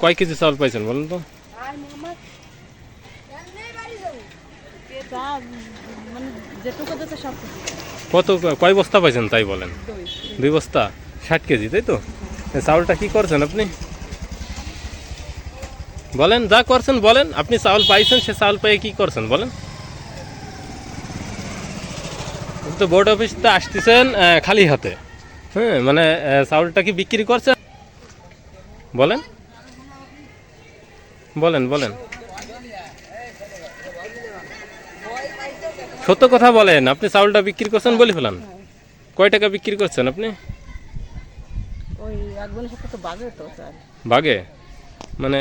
কয় কেজি চাউল পাইছেন বলেন তো? কত, কয় বস্তা পাইছেন তাই বলেন? 2 বস্তা, 60 কেজি, তাই তো? চাউলটা কি করছেন আপনি বলেন? যা করছেন বলেন। আপনি চাউল পাইছেন, সে চাউল পেয়ে কি করছেন বলেন? তো বোর্ড অফিসতে আসতেছেন খালি হাতে, হ্যাঁ, মানে চাউলটা কি বিক্রি করছেন বলেন? বলেন বলেন, সত্য কথা বলেন। আপনি চাউলটা বিক্রি করছেন বলে ফেলান। কয় টাকা বিক্রি করছেন আপনি? বাগে মানে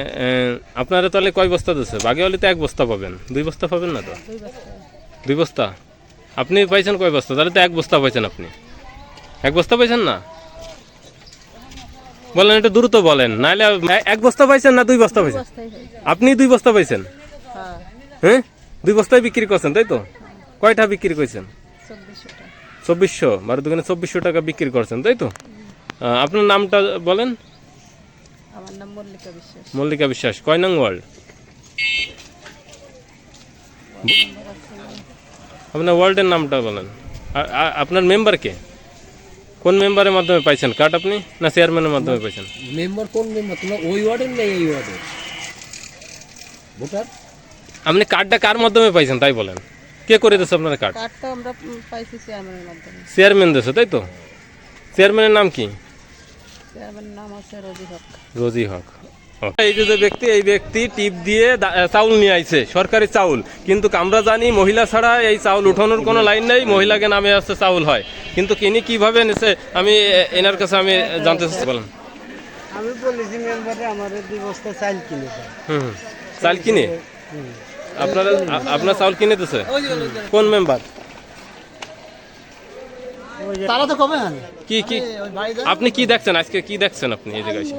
আপনারা তাহলে কয় বস্তা দিচ্ছে? বাগে হলে তো 1 বস্তা পাবেন, 2 বস্তা পাবেন না তো? 2 বস্তা আপনি পাইছেন কয় বস্তা? তাহলে তো 1 বস্তা পাইছেন আপনি। 1 বস্তা পাইছেন না? বলেন, একটু দ্রুত বলেন, নাহলে 1 বস্তা পাইছেন না 2 বস্তা পাইছেন? আপনি 2 বস্তা পাইছেন, হ্যাঁ? 2 বস্তায় বিক্রি করছেন, তাই তো? কয়টা বিক্রি করছেন? 2400, 12 দোকানে 2400 টাকা বিক্রি করছেন, তাই তো? আপনার নামটা বলেন। আমার নাম মল্লিকা বিশ্বাস। মল্লিকা বিশ্বাস। কয় নং ওয়ার্ড? আপনার ওয়ার্ডের নামটা বলেন। আপনার মেম্বার কে? কোন মেম্বারের মাধ্যমে পাইছেন কার্ড আপনি, না চেয়ারম্যানের মাধ্যমে পাইছেন? মেম্বার কোন মেম্বার? তোমরা ওই ওয়ার্ডের না এই ওয়ার্ডের ভোটার? আপনি কার্ডটা কার মাধ্যমে পাইছেন তাই বলেন? কে করে দিয়েছে আপনার কার্ড? কার্ডটা আমরা পাইছি চেয়ারম্যানের মাধ্যমে। চেয়ারম্যান দিয়েছে, তাই তো? চেয়ারম্যানের নাম কি? চেয়ারম্যানের নাম আছে রোজি হক। রোজি হক। এই যে ব্যক্তি, এই ব্যক্তি টিপ দিয়ে চাউল নিয়ে আইছে, সরকারি চাউল, কিন্তু আমরা জানি মহিলা ছাড়া এই চাউল উঠানোর কোনো লাইন নেই, মহিলাকে নামে আসছে চাউল হয়, কিন্তু কিনি কিভাবে নিছে আমি এনার কাছে আমি জানতে চাচ্ছি। বলেন। আমি বলেছি মেম্বারে আমার 2 বস্তা চাল কিনে দেয়। হুম, চাল কিনে আপনারা, আপনার চাউল কিনে দিছে কোন মেম্বার? তারা তো কবে আনে? কি কি আপনি কি দেখছেন আজকে? কি দেখছেন আপনি এই জায়গায় এসে?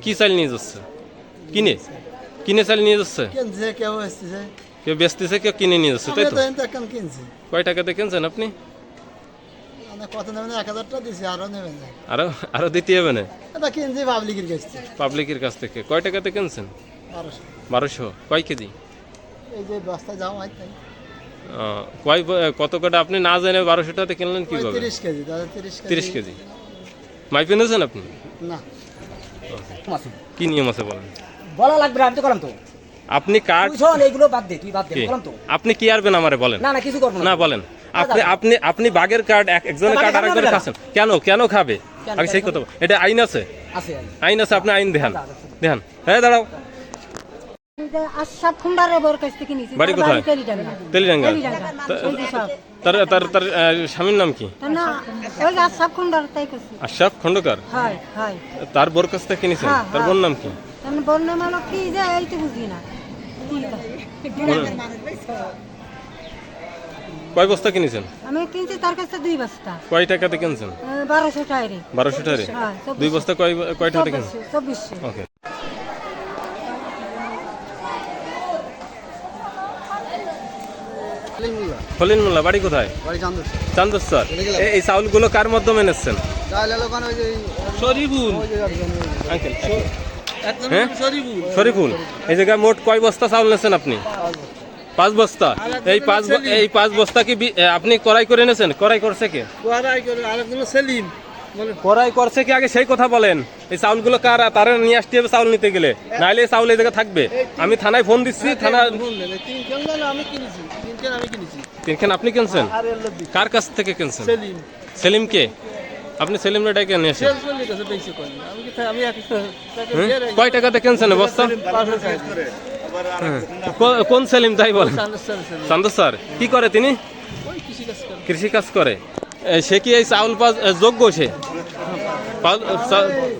কি চাল নিয়ে যাচ্ছে? কিনে কিনে চাল নিয়ে যাচ্ছে? কিনছে কেউ এসেছে, কেউ বেচতেছে, কেউ কিনে নিয়ে যাচ্ছে, তাই তো? এখন কিনছে। কয় টাকাতে কিনছেন আপনি? কত নেবেন? 1000 টাকা দিছি, আরো নেবেন? আরো আরো দিতে হবে না? এটা কিনছি পাবলিকের কাছ থেকে। পাবলিকের কাছ থেকে। কয় টাকাতে কিনছেন? 1200। 1200। কয় কেজি? এই যে বস্তা যাও হয় তাই কয় কত কটা আপনি না জেনে 1200 টাকাতে কিনলেন কিভাবে? 30 কেজি, দাদা 30 কেজি। 30 কেজি মাইপে নিয়েছেন আপনি? না, কি নিয়ম আছে বলেন? বলা লাগবে না, আমি তো করলাম তো। আপনি কার্ড, তুই শোন, এইগুলো বাদ দে, তুই বাদ দে, করলাম তো। আপনি কি আরবেন আমারে বলেন? না না, কিছু করব না। না বলেন। আপনি আপনি আপনি বাগের কার্ড একজনের কার্ড আরেকজনের খাচ্ছেন কেন? কেন খাবে আগে সেই কথা। এটা আইন আছে, আছে আইন আছে, আপনি আইন দেখান, দেখান। হ্যাঁ, দাঁড়াও। আশরাফ খুন্ডারের বউর কাছ থেকে নিয়েছি। বাড়ি কোথায়? তেলিডাঙ্গা। তার তার তার স্বামীর নাম কি? না, ওই আশরাফ খুন্ডার তাই কইছি। আশরাফ খন্দকার। হয় হয়। তার বোর কাছ থেকে কিনেছেন? হ্যাঁ, তার বোন নাম কি? আমি বললাম হলো কি যে এই তো বুঝি না। কয় বস্তা কিনেছেন? আমি কিনছি তার কাছে 2 বস্তা। কয় টাকাতে কিনছেন? 1200 টাকা। 1200 টাকা। হ্যাঁ, 2 বস্তা কয় টাকাতে কিনছেন? 2400। ওকে। খলিল মোল্লা। বাড়ি কোথায়? বাড়ি চান্দর। চান্দর স্যার। এই চাউলগুলো কার মাধ্যমে এনেছেন? চাল এলো কোন ওই যে শরীফুল আঙ্কেল। হ্যাঁ, শরীফুল। শরীফুল। এই জায়গায় মোট কয় বস্তা চাউল নিয়েছেন আপনি? 5 বস্তা। এই 5 বস্তা কি আপনি ক্রয় করে এনেছেন? ক্রয় করছে কে? কোয়ারাই করে আরেকজন সেলিম। ক্রয় করছে কি আগে সেই কথা বলেন। এই চাউলগুলো কার? তারা নিয়ে আসতে হবে চাউল নিতে গেলে, নাহলে এই চাউল এই জায়গায় থাকবে। আমি থানায় ফোন দিচ্ছি, থানা। 3 কেন আমি কিনেছি, 3 কেন আমি কিনেছি। 3 খান আপনি কিনছেন? আর এর লোক কার কাছ থেকে কিনছেন? সেলিম। সেলিম কে? আপনি সেলিম রে ডেকে নিয়ে আসেন। সেল চলে গেছে বেশি কই না। আমি কি আমি এক কয় টাকাতে কিনছেন বস্তা? 500 টাকা। হ্যাঁ। কোন সেলিম তাই বলেন? চান্দর স্যার। কি করে তিনি? ওই কৃষি কাজ করে। কৃষি কাজ করে। সে কি এই চাউল যোগ্য? সে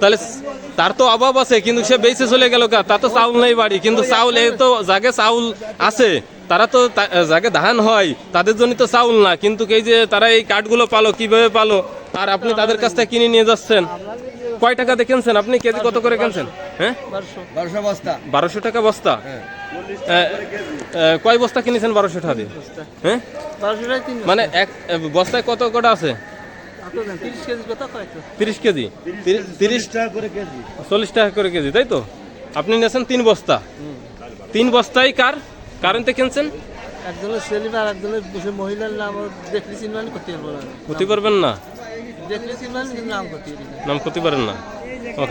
তাহলে তার তো অভাব আছে, কিন্তু সে বেঁচে চলে গেল কা? তার তো চাউল নেই বাড়ি, কিন্তু চাউল এই তো জাগে চাউল আছে, তারা তো জাগে ধান হয়, তাদের জন্য তো চাউল না। কিন্তু এই যে তারা এই কার্ডগুলো পালো কিভাবে পালো? আর আপনি তাদের কাছ থেকে কিনে নিয়ে যাচ্ছেন। কয় টাকাতে কিনছেন আপনি? কেজি কত করে কিনছেন? হ্যাঁ, 1200 বস্তা। 1200 টাকা বস্তা। কয় বস্তা কিনেছেন 1200 টাকা দিয়ে? হ্যাঁ, 1200 টাকা কিনে। মানে এক বস্তায় কত কটা আছে? কত দেন 30 কেজি কত কয় তো 30 কেজি 30 টাকা করে কেজি 40 টাকা করে কেজি, তাই তো? আপনি নিয়েছেন 3 বস্তা। 3 বস্তাই কারেন্টে কিনছেন? একজনের ছেলে আর একজনের বসে মহিলার নাম দেখলি চিনবানি করতে পারবো না ক্ষতি করবেন না, দেখলি চিনবানি কিন্তু নাম করতে পারি না নাম ক্ষতি পারেন না। ও,